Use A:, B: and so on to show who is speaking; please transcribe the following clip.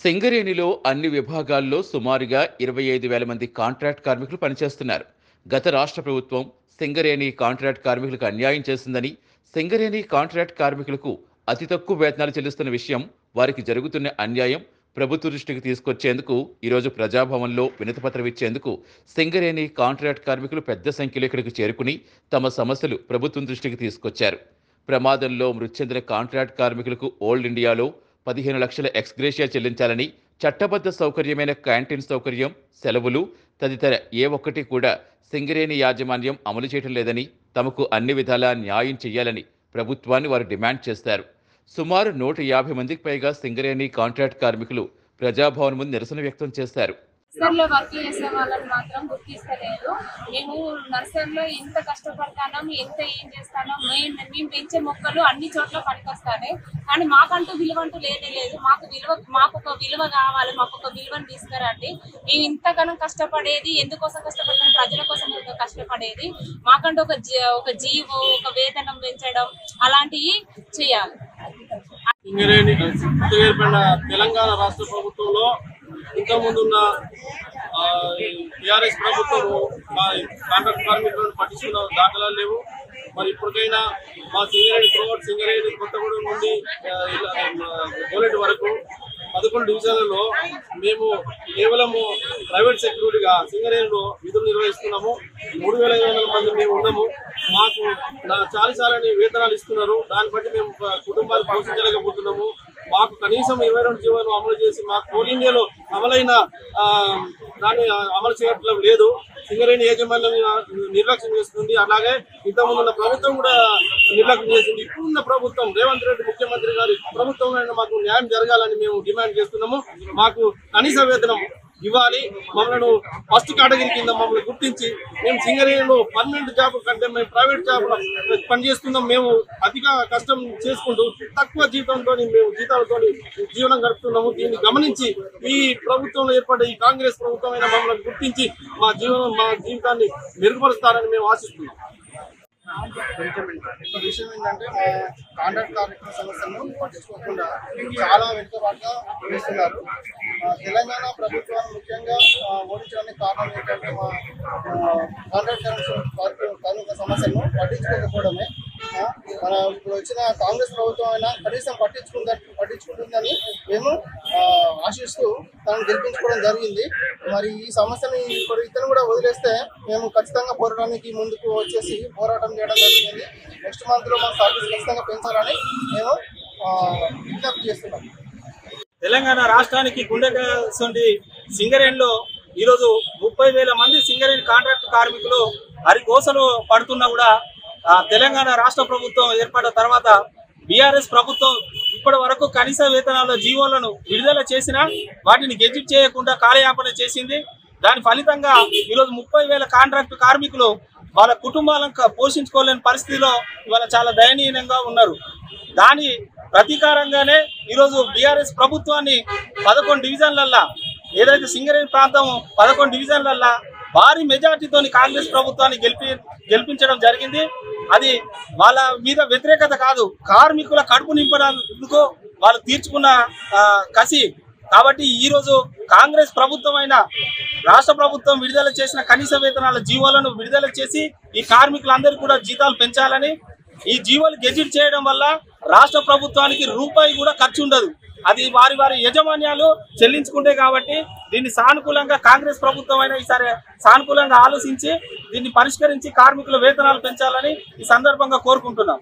A: సింగరేణిలో అన్ని విభాగాల్లో సుమారుగా 25,000 మంది కాంట్రాక్ట్ కార్మికులు పనిచేస్తున్నారు. గత రాష్ట్ర ప్రభుత్వం సింగరేణి కాంట్రాక్ట్ కార్మికులకు అన్యాయం చేసిందని, సింగరేణి కాంట్రాక్ట్ కార్మికులకు అతి తక్కువ వేతనాలు చెల్లిస్తున్న విషయం, వారికి జరుగుతున్న అన్యాయం ప్రభుత్వ దృష్టికి తీసుకొచ్చేందుకు ఈరోజు ప్రజాభవన్లో వినతిపత్రం ఇచ్చేందుకు సింగరేణి కాంట్రాక్ట్ కార్మికులు పెద్ద సంఖ్యలో ఇక్కడికి చేరుకుని తమ సమస్యలు ప్రభుత్వం దృష్టికి తీసుకొచ్చారు. ప్రమాదంలో మృతి చెందిన కాంట్రాక్ట్ కార్మికులకు ఓల్డ్ ఇండియాలో 15 లక్షల ఎక్స్గ్రేషియా చెల్లించాలని, చట్టబద్ధ సౌకర్యమైన క్యాంటీన్ సౌకర్యం, సెలవులు తదితర ఏ ఒక్కటి కూడా సింగరేణి యాజమాన్యం అమలు చేయడం లేదని, తమకు అన్ని విధాలా న్యాయం చేయాలని ప్రభుత్వాన్ని వారు డిమాండ్ చేశారు. సుమారు 150 మందికి పైగా సింగరేణి కాంట్రాక్ట్ కార్మికులు ప్రజాభవన్ ముందు నిరసన వ్యక్తం చేశారు.
B: నర్సరీలో వర్క్ చేసే వాళ్ళని మాత్రం గుర్తిస్తలేదు. మేము నర్సరీలో ఎంత కష్టపడతాం, ఎంత ఏం చేస్తానో, మేము పెంచే మొక్కలు అన్ని చోట్ల పనికొస్తాయి. కానీ మాకంటూ విలువ అంటూ లేదు. మాకు ఒక విలువ కావాలి, మాకు ఒక విలువను తీసుకురండి. మేము ఇంతగానో కష్టపడేది ఎందుకోసం కష్టపడతాం? ప్రజల కోసం కష్టపడేది. మాకంటూ ఒక జీవో, ఒక వేతనం పెంచడం అలాంటివి చేయాలి.
C: తెలంగాణ రాష్ట్ర ప్రభుత్వంలో ఇంతకుముందున్న టీఆర్ఎస్ ప్రభుత్వము మా కాంట్రాక్ట్ కార్మికులను పట్టించుకున్న దాఖలాలు లేవు. మరి ఇప్పటికైనా మా సింగరేణి కొత్తగూడెం నుండి గోలెట్ వరకు 11 డివిజన్లలో మేము కేవలము ప్రైవేట్ సెక్యూరిటీగా సింగరేణిలో విధులు నిర్వహిస్తున్నాము. 3,500 మంది మేము ఉన్నాము. మాకు చాలాసార్లు వేతనాలు ఇస్తున్నారు. దాన్ని బట్టి మేము కుటుంబాలు పోషించలేకపోతున్నాము. మాకు కనీసం 22 జీవోలు అమలు చేసి మాకు కోల్ ఇండియాలో అమలైన దాన్ని అమలు చేయడం లేదు. సింగరేణి యాజమాన్యం నిర్లక్ష్యం చేస్తుంది. అలాగే ఇంతకుముందు ఉన్న ప్రభుత్వం కూడా నిర్లక్ష్యం చేసింది. ఇప్పుడున్న ప్రభుత్వం రేవంత్ రెడ్డి ముఖ్యమంత్రి గారి ప్రభుత్వంలో మాకు న్యాయం జరగాలని మేము డిమాండ్ చేస్తున్నాము. మాకు కనీస వేతనం ఇవ్వాలి. మమ్మల్ని ఫస్ట్ కేటగిరీ కింద మమ్మల్ని గుర్తించి మేము సింగరేణిలో పర్మనెంట్ జాబ్ కంటే మేము ప్రైవేట్ జాబ్ పనిచేస్తున్నాం. మేము అధిక కష్టం చేసుకుంటూ తక్కువ జీతాలతో జీవనం గడుపుతున్నాము. దీన్ని గమనించి ఈ ప్రభుత్వంలో ఏర్పడ్డ ఈ కాంగ్రెస్ ప్రభుత్వం అయినా మమ్మల్ని గుర్తించి మా జీవితాన్ని మెరుగుపరుస్తారని మేము ఆశిస్తున్నాం. విషయం ఏంటంటే కాంట్రాక్ట్ కార్మికుల సమస్యలను పట్టించుకోకుండా చాలా వెనుకబాటుగా చేస్తున్నారు. తెలంగాణ ప్రభుత్వాన్ని ముఖ్యంగా ఓడించడానికి కారణం ఏంటంటే మా కాంట్రాక్ట్ కార్మికుల సమస్యలను పట్టించుకోకపోవడమే. మన ఇప్పుడు వచ్చిన కాంగ్రెస్ ప్రభుత్వం అయినా కనీసం పట్టించుకుంటుందని మేము ఆశిస్తూ తనను గెలిపించుకోవడం జరిగింది. మరి ఈ సమస్యని ఇతను కూడా వదిలేస్తే మేము ఖచ్చితంగా పోరాటానికి ముందుకు వచ్చేసి పోరాటం చేయడం జరిగింది. నెక్స్ట్ మంత్లో మా సర్వీస్ ఖచ్చితంగా పెంచాలని మేము విజ్ఞప్తి చేస్తున్నాం.
D: తెలంగాణ రాష్ట్రానికి గుండెగా సింగరేణిలో ఈరోజు 30,000 మంది సింగరేణి కాంట్రాక్ట్ కార్మికులు హరికోసలు పడుతున్నా కూడా తెలంగాణ రాష్ట్ర ప్రభుత్వం ఏర్పడిన తర్వాత బీఆర్ఎస్ ప్రభుత్వం ఇప్పటి వరకు కనీస వేతనాల జీవోలను విడుదల చేసినా వాటిని గెజిట్ చేయకుండా కాలయాపన చేసింది. దాని ఫలితంగా ఈరోజు 30,000 కాంట్రాక్ట్ కార్మికులు వాళ్ళ కుటుంబాలను పోషించుకోలేని పరిస్థితిలో ఇవాళ చాలా దయనీయంగా ఉన్నారు. దాని ప్రతీకారంగానే ఈరోజు బీఆర్ఎస్ ప్రభుత్వాన్ని 11 డివిజన్లల్లా, ఏదైతే సింగరేణి ప్రాంతం 11 డివిజన్లల్లా భారీ మెజార్టీతోని కాంగ్రెస్ ప్రభుత్వాన్ని గెలిపించడం జరిగింది. అది వాళ్ళ మీద వ్యతిరేకత కాదు, కార్మికుల కడుపు నింపడానికి వాళ్ళు తీర్చుకున్న కసి. కాబట్టి ఈరోజు కాంగ్రెస్ ప్రభుత్వం అయిన రాష్ట్ర ప్రభుత్వం విడుదల చేసిన కనీస వేతనాల జీవోలను విడుదల చేసి ఈ కార్మికులందరూ కూడా జీతాలు పెంచాలని, ఈ జీవోలు గెజిట్ చేయడం వల్ల రాష్ట్ర ప్రభుత్వానికి రూపాయి కూడా ఖర్చు ఉండదు. అది వారి యజమాన్యాలు చెల్లించుకుంటే కాబట్టి దీన్ని సానుకూలంగా కాంగ్రెస్ ప్రభుత్వం అయినా ఈసారి సానుకూలంగా ఆలోచించి దీన్ని పరిష్కరించి కార్మికుల వేతనాలు పెంచాలని ఈ సందర్భంగా కోరుకుంటున్నాం.